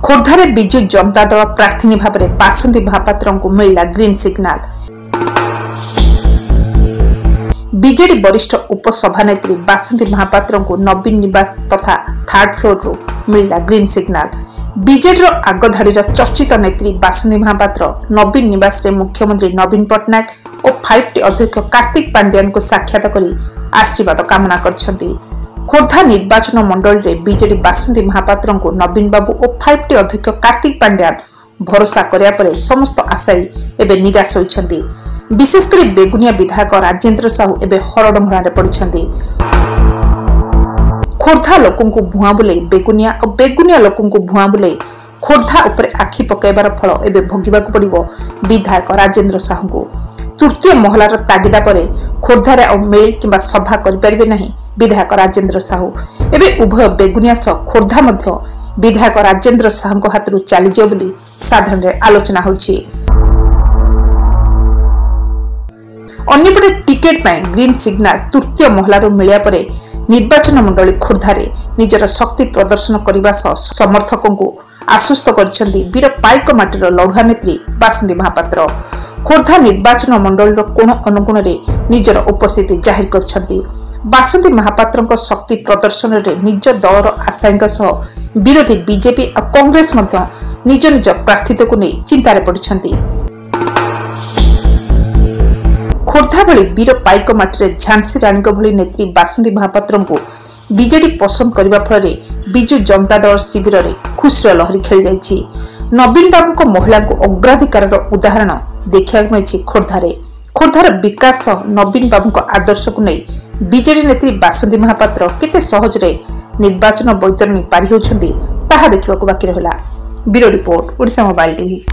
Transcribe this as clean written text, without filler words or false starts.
खोर्धारे बिजु जनता दल प्रार्थी भाव में बासंती महापात्र को मिला ग्रीन सिग्नाल। बीजेडी वरिष्ठ उपसभानेत्री बासंती महापात्र को नवीन निवास तथा थर्ड फ्लोर रू मिला ग्रीन सिग्नाल। बीजेडी आगधाड़ी चर्चित नेत्री बासंती महापात्र नवीन निवास रे मुख्यमंत्री नवीन पट्टनायक और 5T अध्यक्ष कार्तिक पांड्यान को साक्षात करी आशीर्वाद कामना करछंती। खोर्धा निर्वाचन मंडल रे बीजेडी बासंती महापात्र को नवीन बाबू और 5T अध्यक्ष कार्तिक पांड्यान भरोसा करिया परे समस्त आशायी एबे निराश होइछंती। विशेषकर बेगुनिया विधायक राजेंद्र साहू एबे हरडंगरा पड़िछंती। खोर्धा लोकों को भुआ बुले बेगुनिया और बेगुनिया लोकों को भुआ बुले खोर्धा उपरे आखि पकाइबार फल एबे भोगिबाक पड़िबो विधायक राजेंद्र साहू को। तृतीय महलार तागिदा परे खोर्धारे और मेली किंबा सभा करिपारिबे नहीं विधायक राजेंद्र साहू। एबे उभय बेगुनिया सह खोर्धा मध्य विधायक राजेंद्र साहू हाथरू चली जाओ बोली साधारण आलोचना होछि। अन्यपटे टिकेट पाए ग्रीन सिग्नाल तृतीय महलार मिलिया परे निर्वाचन मंडली खोर्धारे निजर शक्ति प्रदर्शन करने समर्थकों को आश्वस्त करछंती वीर पाइक माटीर लड़ुआ नेत्री बासंती महापात्र। खोर्धा निर्वाचन मंडल कोण अनुकोण रे निजर उपस्थिति जाहिर करछंती। बासंती महापात्र शक्ति प्रदर्शन रे निज दलर आशायींक सह विरोधी बीजेपी और कांग्रेस मध्य निज निज प्रार्थित्व को नहीं चिंतार पड़िछंती। खोर्धा भली वीर पाइक माटी झांसी रानी भली नेत्री बासंती महापात्र को बीजेडी पसंद करने फल बिजु जनता दल शिविर में खुशीर लहरी खेल जाइछि। नवीन बाबू महिला को अग्राधिकार उदाहरण देखा मिली खोर्धारे। खोर्धार विकास नवीन बाबू आदर्श को नहीं बीजेडी नेत्री बासंती महापात्र केते सहजरे निर्वाचन बैतरणी पारि होउछंती ताहा देखिबाकू बाकी रहिला। Bureau report Odisha mobile TV.